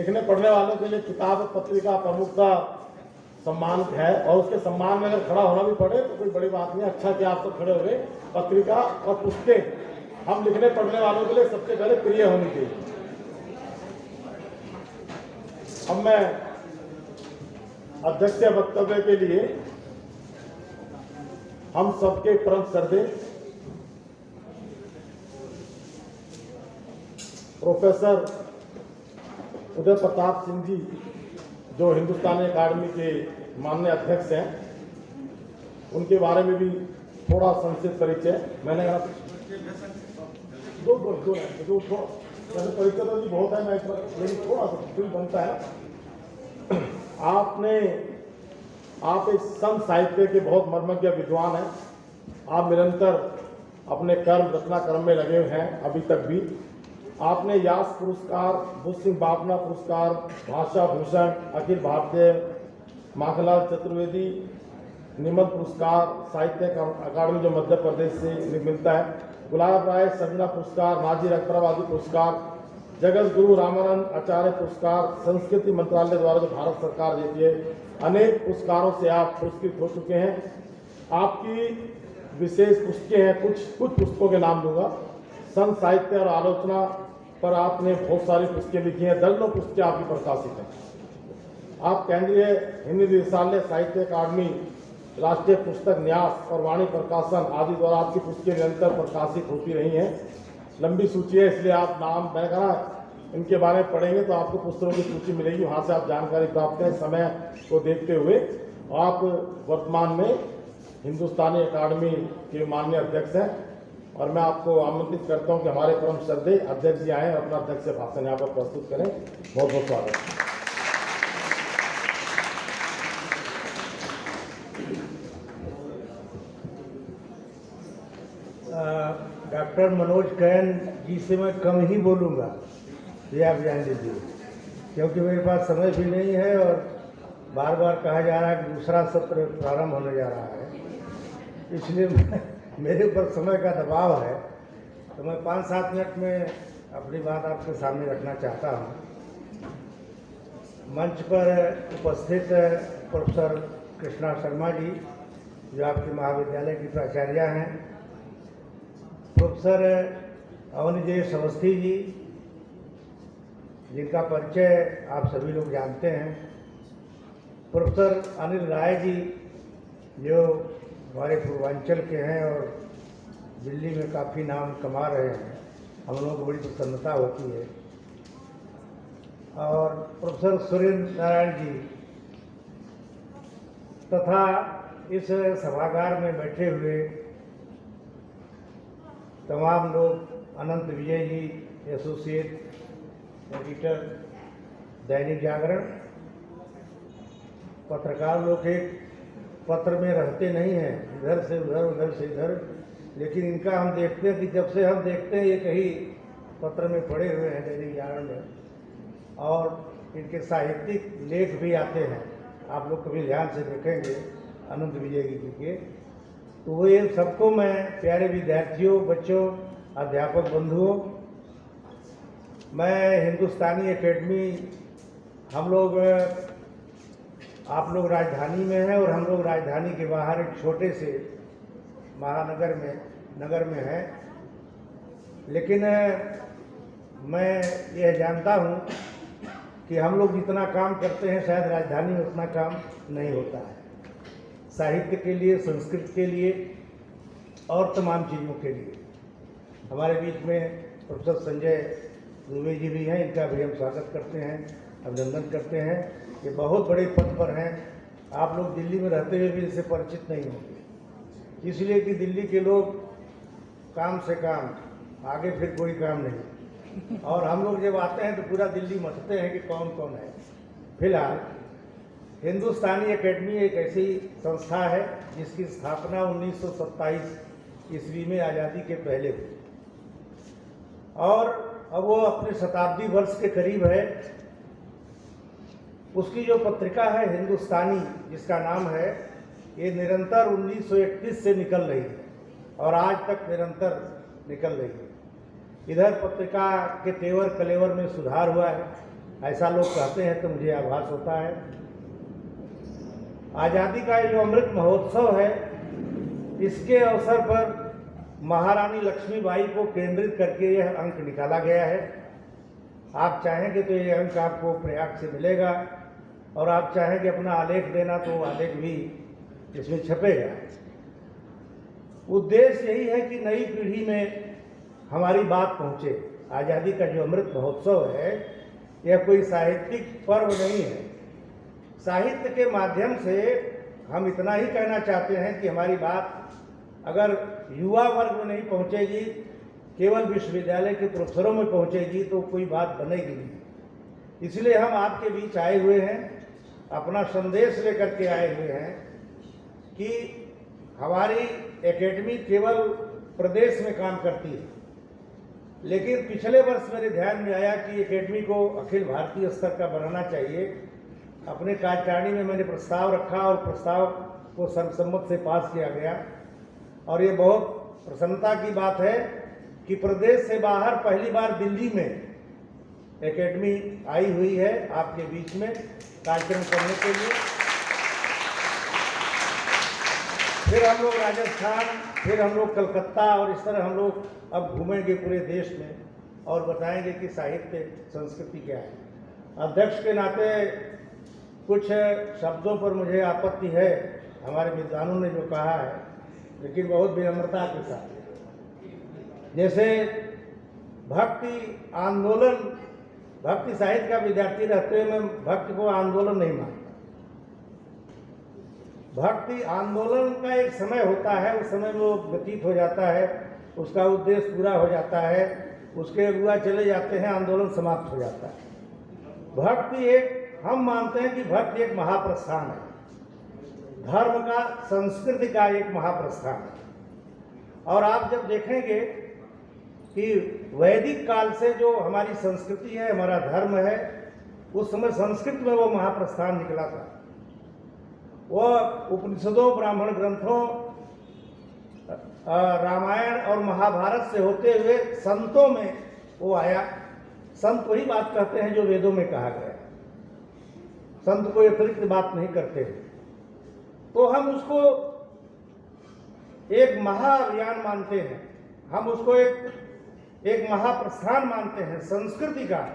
लिखने पढ़ने वालों के लिए किताब पत्रिका प्रमुखता सम्मान है, और उसके सम्मान में अगर खड़ा होना भी पड़े तो कोई बड़ी बात नहीं। अच्छा कि आप तो खड़े हो गए। पत्रिका और पुस्तकें हम लिखने पढ़ने वालों के लिए सबसे पहले प्रिय होनी चाहिए। अब मैं अध्यक्ष वक्तव्य के लिए हम सबके परम श्रद्धेय प्रोफेसर उदय प्रताप सिंह जी, जो हिंदुस्तानी अकादमी के माननीय अध्यक्ष हैं, उनके बारे में भी थोड़ा संक्षिप्त परिचय। मैंने कहा दो परिचय तो जी बहुत है, मैं लेकिन थोड़ा सा फिल्म बनता है। आप एक संत साहित्य के बहुत मर्मज्ञ विद्वान हैं। आप निरंतर अपने कर्म रचना कर्म में लगे हुए हैं अभी तक भी। आपने यास पुरस्कार, बुद्ध सिंह बापना पुरस्कार, भाषा भूषण, अखिल भारतीय माखनलाल चतुर्वेदी निमंत पुरस्कार, साहित्य अकादमी जो मध्य प्रदेश से मिलता है, गुलाब राय सजना पुरस्कार, नाजी रक्तराबादी पुरस्कार, जगत गुरु रामानंद आचार्य पुरस्कार, संस्कृति मंत्रालय द्वारा जो भारत सरकार देती है, अनेक पुरस्कारों से आप पुरस्कृत हो चुके हैं। आपकी विशेष पुस्तकें हैं, कुछ पुस्तकों के नाम दूंगा। संत साहित्य और आलोचना पर आपने बहुत सारी पुस्तकें लिखी हैं, दर्जनों पुस्तकें आपकी प्रकाशित हैं। आप केंद्रीय हिंदी निदेशालय, साहित्य अकादमी, राष्ट्रीय पुस्तक न्यास और वाणी प्रकाशन आदि द्वारा आपकी पुस्तकें निरंतर प्रकाशित होती रही हैं। लंबी सूची है, इसलिए आप नाम मैंने कहा इनके बारे में पढ़ेंगे तो आपको पुस्तकों की सूची मिलेगी, वहाँ से आप जानकारी प्राप्त करें। समय को देखते हुए आप वर्तमान में हिंदुस्तानी अकादमी के माननीय अध्यक्ष हैं, और मैं आपको आमंत्रित करता हूं कि हमारे परम श्रद्धेय अध्यक्ष जी आए और अपना अध्यक्ष भाषण यहाँ पर प्रस्तुत करें। बहुत बहुत स्वागत। डॉक्टर मनोज कैन जी से मैं कम ही बोलूँगा, ये आप जान लीजिए, क्योंकि मेरे पास समय भी नहीं है और बार बार कहा जा रहा है कि दूसरा सत्र प्रारंभ होने जा रहा है, इसलिए मेरे ऊपर समय का दबाव है। तो मैं 5-7 मिनट में अपनी बात आपके सामने रखना चाहता हूँ। मंच पर उपस्थित प्रोफेसर कृष्णा शर्मा जी, जो आपके महाविद्यालय की प्राचार्य हैं, प्रोफेसर अवनिजेश अवस्थी जी, जिनका परिचय आप सभी लोग जानते हैं, प्रोफेसर अनिल राय जी, जो हमारे पूर्वांचल के हैं और दिल्ली में काफ़ी नाम कमा रहे हैं, हम लोगों को बड़ी प्रसन्नता होती है, और प्रोफेसर सुरेंद्र नारायण जी तथा इस सभागार में बैठे हुए तमाम लोग, अनंत विजय जी, एसोसिएट एडिटर दैनिक जागरण, पत्रकार लोग एक पत्र में रहते नहीं हैं, इधर से उधर उधर से इधर, लेकिन इनका हम देखते हैं कि जब से हम देखते हैं ये कहीं पत्र में पड़े हुए हैं दैनिक जागरण में, और इनके साहित्यिक लेख भी आते हैं, आप लोग कभी ध्यान से देखेंगे अनंत विजय जी के। तो वो ये सबको मैं, प्यारे विद्यार्थियों, बच्चों, अध्यापक बंधुओं, मैं हिंदुस्तानी अकेडमी, हम लोग, आप लोग राजधानी में हैं और हम लोग राजधानी के बाहर एक छोटे से महानगर में, नगर में हैं, लेकिन मैं यह जानता हूं कि हम लोग जितना काम करते हैं शायद राजधानी में उतना काम नहीं होता है, साहित्य के लिए, संस्कृत के लिए और तमाम चीज़ों के लिए। हमारे बीच में प्रोफेसर संजय दुबे जी भी हैं, इनका भी हम स्वागत करते हैं, अभिनंदन करते हैं। ये बहुत बड़े पद पर हैं, आप लोग दिल्ली में रहते हुए भी इनसे परिचित नहीं होंगे, इसलिए कि दिल्ली के लोग काम से काम, आगे फिर कोई काम नहीं, और हम लोग जब आते हैं तो पूरा दिल्ली मचते हैं कि कौन कौन है। फिलहाल हिंदुस्तानी अकेडमी एक ऐसी संस्था है जिसकी स्थापना 1927 ईस्वी में आज़ादी के पहले हुई, और अब वो अपने शताब्दी वर्ष के करीब है। उसकी जो पत्रिका है हिंदुस्तानी, जिसका नाम है, ये निरंतर 1931 से निकल रही है और आज तक निरंतर निकल रही है। इधर पत्रिका के तेवर कलेवर में सुधार हुआ है, ऐसा लोग कहते हैं तो मुझे आभास होता है। आज़ादी का ये जो अमृत महोत्सव है, इसके अवसर पर महारानी लक्ष्मीबाई को केंद्रित करके यह अंक निकाला गया है। आप चाहेंगे तो ये अंक आपको प्रयाग से मिलेगा, और आप चाहेंगे अपना आलेख देना तो आलेख भी इसमें छपेगा। उद्देश्य यही है कि नई पीढ़ी में हमारी बात पहुँचे। आज़ादी का जो अमृत महोत्सव है, यह कोई साहित्यिक पर्व नहीं है। साहित्य के माध्यम से हम इतना ही कहना चाहते हैं कि हमारी बात अगर युवा वर्ग में नहीं पहुंचेगी, केवल विश्वविद्यालय के प्रोफेसरों में पहुंचेगी तो कोई बात बनेगी नहीं। इसलिए हम आपके बीच आए हुए हैं, अपना संदेश लेकर के आए हुए हैं कि हमारी एकेडमी केवल प्रदेश में काम करती है, लेकिन पिछले वर्ष मेरे ध्यान में आया कि एकेडमी को अखिल भारतीय स्तर का बनाना चाहिए। अपने कार्यकारिणी में मैंने प्रस्ताव रखा और प्रस्ताव को सर्वसम्मत से पास किया गया, और ये बहुत प्रसन्नता की बात है कि प्रदेश से बाहर पहली बार दिल्ली में एकेडमी आई हुई है आपके बीच में कार्यक्रम करने के लिए। फिर हम लोग राजस्थान, फिर हम लोग कलकत्ता, और इस तरह हम लोग अब घूमेंगे पूरे देश में और बताएंगे कि साहित्य संस्कृति क्या है। अध्यक्ष के नाते कुछ शब्दों पर मुझे आपत्ति है, हमारे विद्वानों ने जो कहा है, लेकिन बहुत विनम्रता के साथ। जैसे भक्ति आंदोलन, भक्ति साहित्य का विद्यार्थी रहते हुए मैं भक्ति को आंदोलन नहीं मानता। भक्ति आंदोलन का एक समय होता है, उस समय वो व्यतीत हो जाता है, उसका उद्देश्य पूरा हो जाता है, उसके अगुआ चले जाते हैं, आंदोलन समाप्त हो जाता है। भक्ति एक, हम मानते हैं कि भक्ति एक महाप्रस्थान है, धर्म का, संस्कृति का एक महाप्रस्थान है। और आप जब देखेंगे कि वैदिक काल से जो हमारी संस्कृति है, हमारा धर्म है, उस समय संस्कृत में वो महाप्रस्थान निकला था। वह उपनिषदों, ब्राह्मण ग्रंथों, रामायण और महाभारत से होते हुए संतों में वो आया। संत वही बात कहते हैं जो वेदों में कहा गया, संत कोई अतिरिक्त बात नहीं करते। तो हम उसको एक महाअभियान मानते हैं, हम उसको एक महाप्रस्थान मानते हैं संस्कृति का,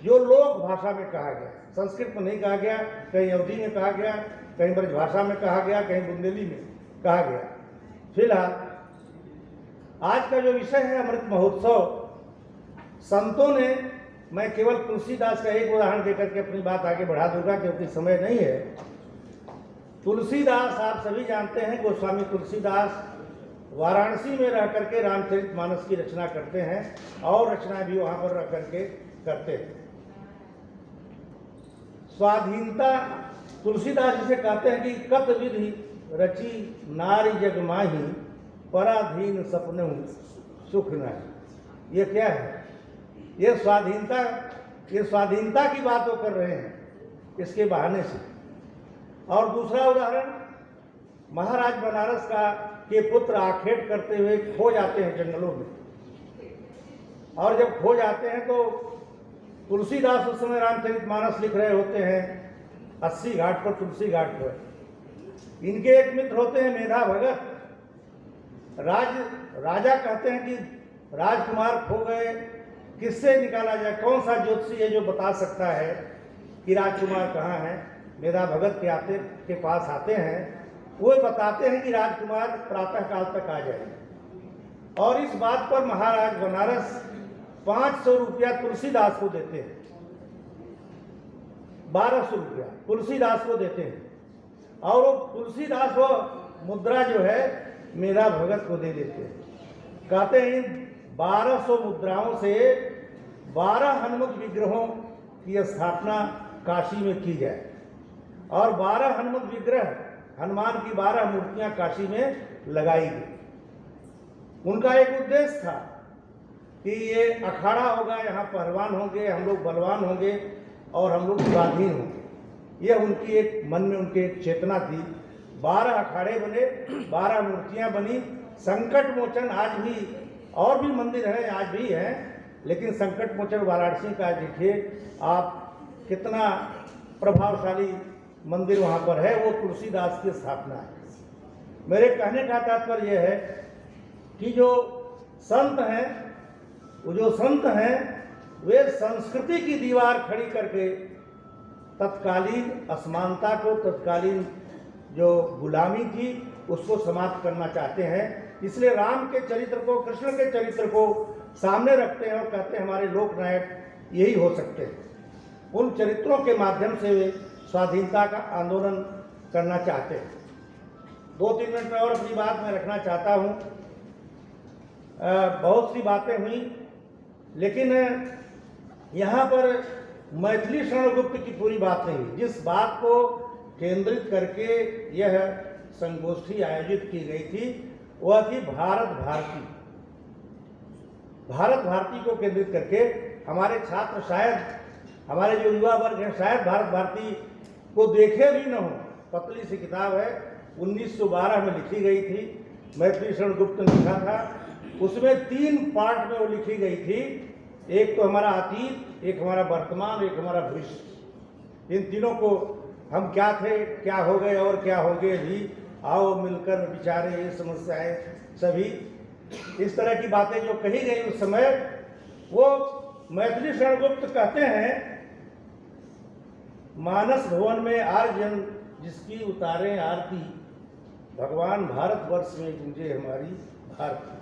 जो लोक भाषा में कहा गया। संस्कृत में नहीं कहा गया, कहीं अवधी में कहा गया, कहीं ब्रजभाषा में कहा गया, कहीं बुंदेली में कहा गया। फिलहाल आज का जो विषय है अमृत महोत्सव, संतों ने, मैं केवल तुलसीदास का एक उदाहरण देकर के अपनी बात आगे बढ़ा दूंगा क्योंकि समय नहीं है। तुलसीदास, आप सभी जानते हैं, गोस्वामी तुलसीदास वाराणसी में रह करके रामचरितमानस की रचना करते हैं, और रचना भी वहां पर रह करके करते हैं। स्वाधीनता, तुलसीदास जिसे कहते हैं कि कत विधि रची नारी जग माही, पराधीन सपने सुख नहीं। ये क्या है? ये स्वाधीनता की बात वो कर रहे हैं इसके बहाने से। और दूसरा उदाहरण, महाराज बनारस के पुत्र आखेट करते हुए खो जाते हैं जंगलों में, और जब खो जाते हैं तो तुलसीदास उस समय रामचरितमानस लिख रहे होते हैं 80 घाट पर, तुलसी घाट पर। इनके एक मित्र होते हैं मेधा भगत। राजा कहते हैं कि राजकुमार खो गए, किससे निकाला जाए, कौन सा ज्योतिषी है जो बता सकता है कि राजकुमार कहाँ है। मेधा भगत के पास आते हैं, वो बताते हैं कि राजकुमार प्रातः काल तक आ जाएगा। और इस बात पर महाराज बनारस 500 रुपया तुलसीदास को देते हैं, 1200 रुपया तुलसीदास को देते हैं, और वो तुलसीदास वो मुद्रा जो है मेधा भगत को दे देते हैं। कहते हैं 1200 मुद्राओं से 12 हनुमत विग्रहों की स्थापना काशी में की जाए, और 12 हनुमत विग्रह, हनुमान की 12 मूर्तियां काशी में लगाई गई। उनका एक उद्देश्य था कि ये अखाड़ा होगा, यहाँ पहलवान होंगे, हम लोग बलवान होंगे और हम लोग स्वाधीन होंगे। ये उनकी एक मन में उनकी एक चेतना थी। 12 अखाड़े बने, 12 मूर्तियां बनी। संकट मोचन आज भी, और भी मंदिर हैं, आज भी हैं, लेकिन संकट मोचन वाराणसी का देखिए आप, कितना प्रभावशाली मंदिर वहाँ पर है, वो तुलसीदास की स्थापना है। मेरे कहने का तात्पर्य यह है कि जो संत हैं, वो जो संत हैं वे संस्कृति की दीवार खड़ी करके तत्कालीन असमानता को, तत्कालीन जो गुलामी थी उसको समाप्त करना चाहते हैं। इसलिए राम के चरित्र को, कृष्ण के चरित्र को सामने रखते हैं और कहते हैं हमारे लोकनायक यही हो सकते हैं। उन चरित्रों के माध्यम से वे स्वाधीनता का आंदोलन करना चाहते हैं। 2-3 मिनट में और अपनी बात मैं रखना चाहता हूँ। बहुत सी बातें हुई, लेकिन यहाँ पर मैथिली शरणगुप्त की पूरी बात नहीं हुई। जिस बात को केंद्रित करके यह संगोष्ठी आयोजित की गई थी वह थी भारत भारती। भारत भारती को केंद्रित करके हमारे छात्र, शायद हमारे जो युवा वर्ग है, शायद भारत भारती को देखे भी न हो। पतली सी किताब है, 1912 में लिखी गई थी, मैथिली शरणगुप्त ने लिखा था। उसमें 3 पार्ट में वो लिखी गई थी। एक तो हमारा अतीत, एक हमारा वर्तमान, एक हमारा भविष्य। इन तीनों को हम क्या थे, क्या हो गए और क्या हो गए भी, आओ मिलकर विचारे ये समस्याएं सभी, इस तरह की बातें जो कही गई उस समय, वो मैथिली शरणगुप्त कहते हैं मानस भवन में आर्यजन जिसकी उतारे आरती, भगवान भारतवर्ष में गूंजे हमारी भारती।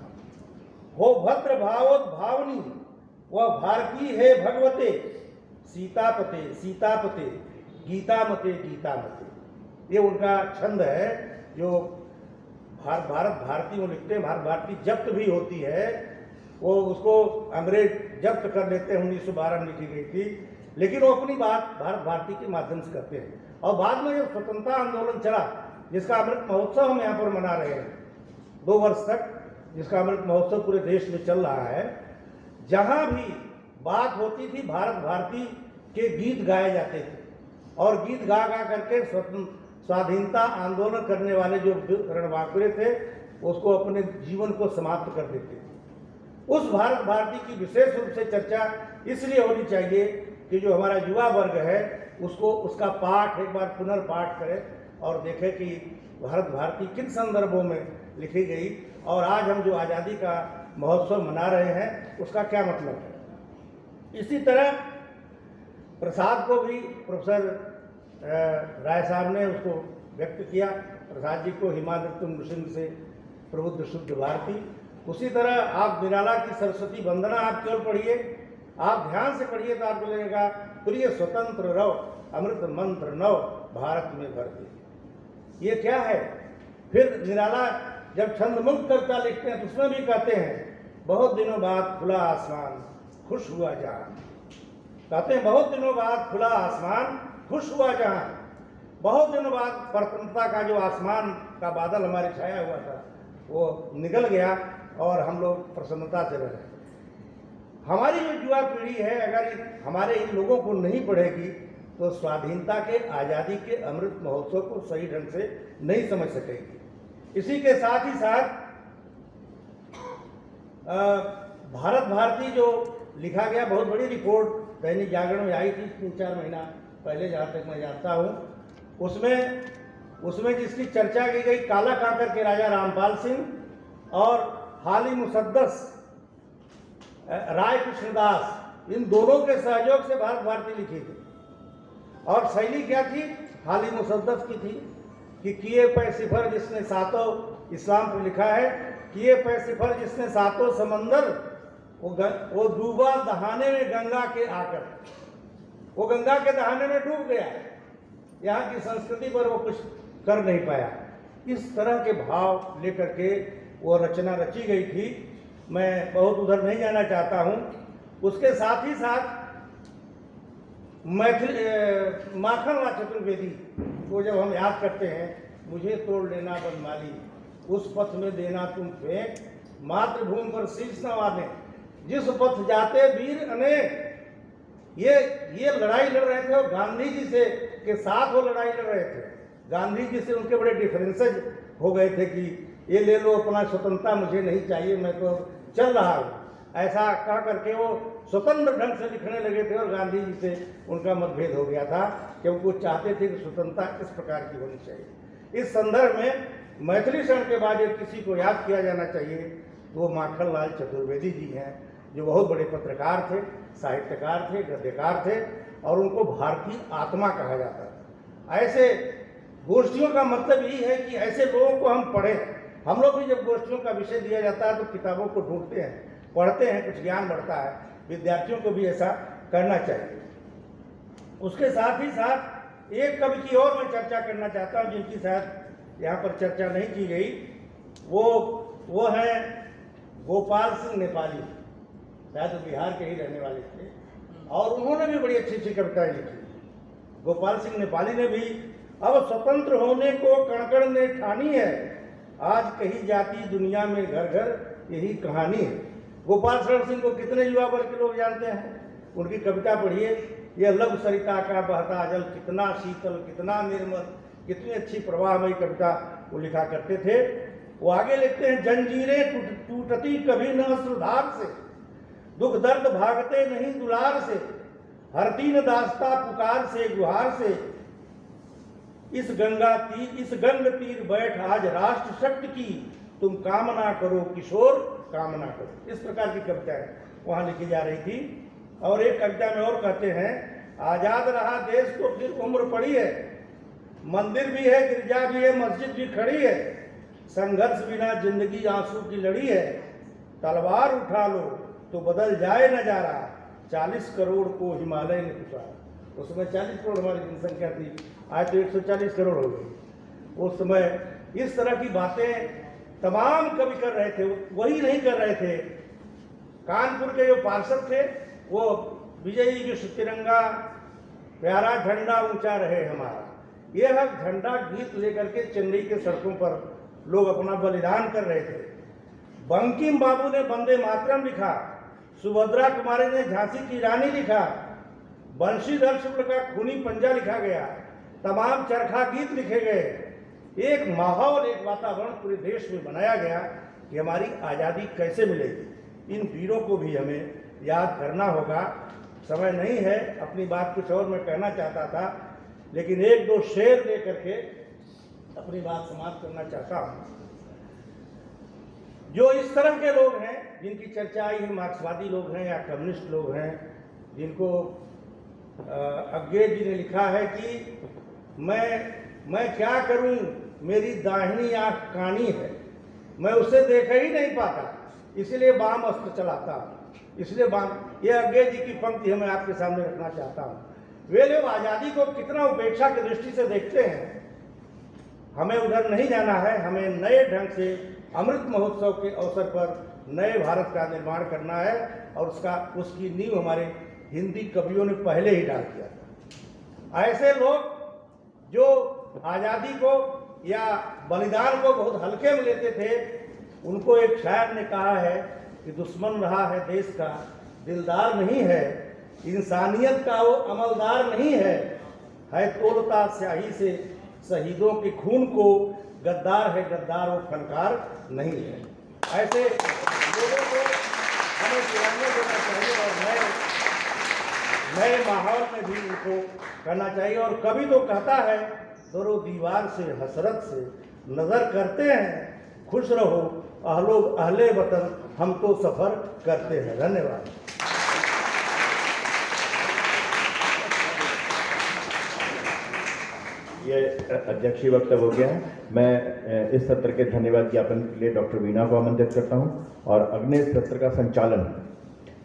हो भद्र भावोद्भावनी वह भारती है भगवते, सीतापते सीतापते, गीतामते गीतामते। ये उनका छंद है जो भारत भारती में लिखते हैं। भारत भारती जब्त भी होती है, वो उसको अंग्रेज जब्त कर लेते हैं, 1912 में लिखी गई थी, लेकिन वो अपनी बात भारत भारती के माध्यम से करते हैं। और बाद में जब स्वतंत्रता आंदोलन चला, जिसका अमृत महोत्सव हम यहाँ पर मना रहे हैं 2 वर्ष तक, जिसका अमृत महोत्सव पूरे देश में चल रहा है, जहाँ भी बात होती थी भारत भारती के गीत गाए जाते थे और गीत गा गा करके स्वाधीनता आंदोलन करने वाले जो रणबांकुरे थे उसको अपने जीवन को समाप्त कर देते थे। उस भारत भारती की विशेष रूप से चर्चा इसलिए होनी चाहिए कि जो हमारा युवा वर्ग है उसको उसका पाठ एक बार पुनर्पाठ करे और देखे कि भारत भारती किन संदर्भों में लिखी गई और आज हम जो आज़ादी का महोत्सव मना रहे हैं उसका क्या मतलब है। इसी तरह प्रसाद को भी प्रोफेसर राय साहब ने उसको व्यक्त किया, प्रसाद जी को हिमाद्रि नृसिंह से प्रबुद्ध शुद्ध भारती। उसी तरह आप निराला की सरस्वती वंदना आप केवल पढ़िए, आप ध्यान से पढ़िए तो आपको लगेगा प्रिय स्वतंत्र रव अमृत मंत्र नव भारत में भर दे। ये क्या है। फिर निराला जब छंद मुक्त कविता लिखते हैं तो उसमें भी कहते हैं बहुत दिनों बाद खुला आसमान खुश हुआ जहां। कहते हैं बहुत दिनों बाद खुला आसमान खुश हुआ जहां। बहुत दिनों बाद स्वतंत्रता का जो आसमान का बादल हमारे छाया हुआ था वो निकल गया और हम लोग प्रसन्नता से रह रहे। हमारी जो युवा पीढ़ी है अगर हमारे इन लोगों को नहीं पढ़ेगी तो स्वाधीनता के, आज़ादी के अमृत महोत्सव को सही ढंग से नहीं समझ सकेगी। इसी के साथ ही साथ भारत भारती जो लिखा गया, बहुत बड़ी रिपोर्ट दैनिक जागरण में आई थी 3-4 महीना पहले, जहाँ तक मैं जानता हूँ। उसमें जिसकी चर्चा की गई काला कांकर के राजा रामपाल सिंह और हाली मुसद्दस राय कृष्णदास, इन दोनों के सहयोग से भारत भारती लिखी थी। और शैली क्या थी हाली मुसद्दस की थी कि किए पे सिफर जिसने सातों, इस्लाम पर लिखा है, किए पे सिफर जिसने सातों समंदर, वो डूबा दहाने में गंगा के आकर, वो गंगा के दहाने में डूब गया। यहाँ की संस्कृति पर वो कुछ कर नहीं पाया। इस तरह के भाव लेकर के वो रचना रची गई थी। मैं बहुत उधर नहीं जाना चाहता हूँ। उसके साथ ही साथ मैथिली माखनलाल चतुर्वेदी को जब हम याद करते हैं, मुझे तोड़ लेना बनमाली उस पथ में देना तुम फेंक, मातृभूमि पर शीर्ष न वाले जिस पथ जाते वीर अनेक। ये लड़ाई लड़ रहे थे और गांधी जी से के साथ वो लड़ाई लड़ रहे थे। गांधी जी से उनके बड़े डिफरेंसेज हो गए थे कि ये ले लो अपना स्वतंत्रता, मुझे नहीं चाहिए, मैं तो चल रहा हूँ। ऐसा कह करके वो स्वतंत्र ढंग से लिखने लगे थे और गांधी जी से उनका मतभेद हो गया था, क्योंकि वो चाहते थे कि स्वतंत्रता इस प्रकार की होनी चाहिए। इस संदर्भ में मैथिली शरण के बाद यदि किसी को याद किया जाना चाहिए तो वो माखनलाल चतुर्वेदी जी हैं, जो बहुत बड़े पत्रकार थे, साहित्यकार थे, गद्यकार थे और उनको भारतीय आत्मा कहा जाता था। ऐसे गोष्ठियों का मतलब यही है कि ऐसे लोगों को हम पढ़ें। हम लोग भी जब गोष्ठियों का विषय दिया जाता है तो किताबों को ढूंढते हैं, पढ़ते हैं, कुछ ज्ञान बढ़ता है। विद्यार्थियों को भी ऐसा करना चाहिए। उसके साथ ही साथ एक कवि की और मैं चर्चा करना चाहता हूँ जिनकी शायद यहाँ पर चर्चा नहीं की गई। वो हैं गोपाल सिंह नेपाली, शायद वो बिहार के ही रहने वाले थे और उन्होंने भी बड़ी अच्छी अच्छी कविताएं लिखी। गोपाल सिंह नेपाली ने भी अब स्वतंत्र होने को कण-कण ने ठानी है, आज कही जाती दुनिया में घर घर यही कहानी है। गोपाल शरण सिंह को कितने युवा वर्ग के लोग जानते हैं? उनकी कविता पढ़िए, यह लघु सरिता का बहता जल कितना शीतल कितना निर्मल, कितनी अच्छी प्रवाहमयी कविता वो लिखा करते थे। वो आगे लिखते हैं, जंजीरें टूटती कभी न अश्रुधार से, दुख दर्द भागते नहीं दुलार से, हरती न दास्ता पुकार से गुहार से, इस गंग तीर बैठ आज राष्ट्र शक्ति की, तुम कामना करो किशोर कामना करो। इस प्रकार की कविताएं वहां लिखी जा रही थी। और एक कविता में और कहते हैं, आजाद रहा देश तो फिर उम्र पड़ी है, मंदिर भी है गिरजा भी है मस्जिद भी खड़ी है, संघर्ष बिना जिंदगी आंसू की लड़ी है, तलवार उठा लो तो बदल जाए नजारा, 40 करोड़ को हिमालय ने पुकारा। उस समय 40 करोड़ हमारी जनसंख्या थी, आज तो 140 करोड़ हो गई। उस समय इस तरह की बातें तमाम कवि कर रहे थे, वही नहीं कर रहे थे। कानपुर के जो पार्षद थे वो विजयी जो तिरंगा प्यारा झंडा ऊंचा रहे हमारा, यह झंडा गीत लेकर के चेन्नई के सड़कों पर लोग अपना बलिदान कर रहे थे। बंकिम बाबू ने वंदे मातरम लिखा, सुभद्रा कुमारी ने झांसी की रानी लिखा, बंशीधर शुक्ल का खूनी पंजा लिखा गया, तमाम चरखा गीत लिखे गए। एक माहौल, एक वातावरण पूरे देश में बनाया गया कि हमारी आज़ादी कैसे मिलेगी। इन वीरों को भी हमें याद करना होगा। समय नहीं है, अपनी बात कुछ और मैं कहना चाहता था, लेकिन एक दो शेर दे करके अपनी बात समाप्त करना चाहता हूँ। जो इस तरह के लोग हैं जिनकी चर्चा आई है, मार्क्सवादी लोग हैं या कम्युनिस्ट लोग हैं, जिनको अज्ञे जी ने लिखा है कि मैं क्या करूं, मेरी दाहिनी आंख कानी है, मैं उसे देख ही नहीं पाता, इसलिए वाम अस्त्र चलाता हूं, इसलिए वाम। ये अज्ञे जी की पंक्ति मैं आपके सामने रखना चाहता हूं। वे लोग आज़ादी को कितना उपेक्षा की दृष्टि से देखते हैं, हमें उधर नहीं जाना है। हमें नए ढंग से अमृत महोत्सव के अवसर पर नए भारत का निर्माण करना है और उसकी नींव हमारे हिंदी कवियों ने पहले ही डाल दिया था। ऐसे लोग जो आज़ादी को या बलिदान को बहुत हल्के में लेते थे, उनको एक शायर ने कहा है कि दुश्मन रहा है देश का, दिलदार नहीं है, इंसानियत का वो अमलदार नहीं है तोड़ता स्याही से शहीदों के खून को, गद्दार है गद्दार वो फनकार नहीं है। ऐसे लोगों को हमें चिराने देना चाहिए और नए माहौल में भी उनको करना चाहिए। और कभी तो कहता है, दरो दीवार से हसरत से नज़र करते हैं, खुश रहो अहले वतन हम तो सफ़र करते हैं। धन्यवाद। ये अध्यक्षीय वक्तव्य हो गया है। मैं इस सत्र के धन्यवाद ज्ञापन के लिए डॉक्टर वीणा को आमंत्रित करता हूं और अगले सत्र का संचालन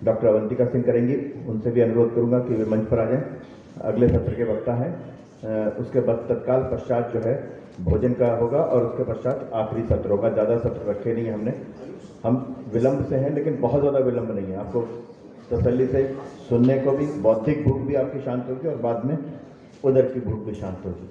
डॉक्टर अवंतिका सिंह करेंगी। उनसे भी अनुरोध करूंगा कि वे मंच पर आ जाएं। अगले सत्र के वक्ता हैं। उसके बाद तत्काल पश्चात जो है भोजन का होगा और उसके पश्चात आखिरी सत्र होगा। ज़्यादा सत्र रखे नहीं हमने, हम विलंब से हैं लेकिन बहुत ज़्यादा विलंब नहीं है। आपको तसल्ली से सुनने को भी, बौद्धिक भूख भी आपकी शांत होगी और बाद में उधर की भूख भी शांत होगी।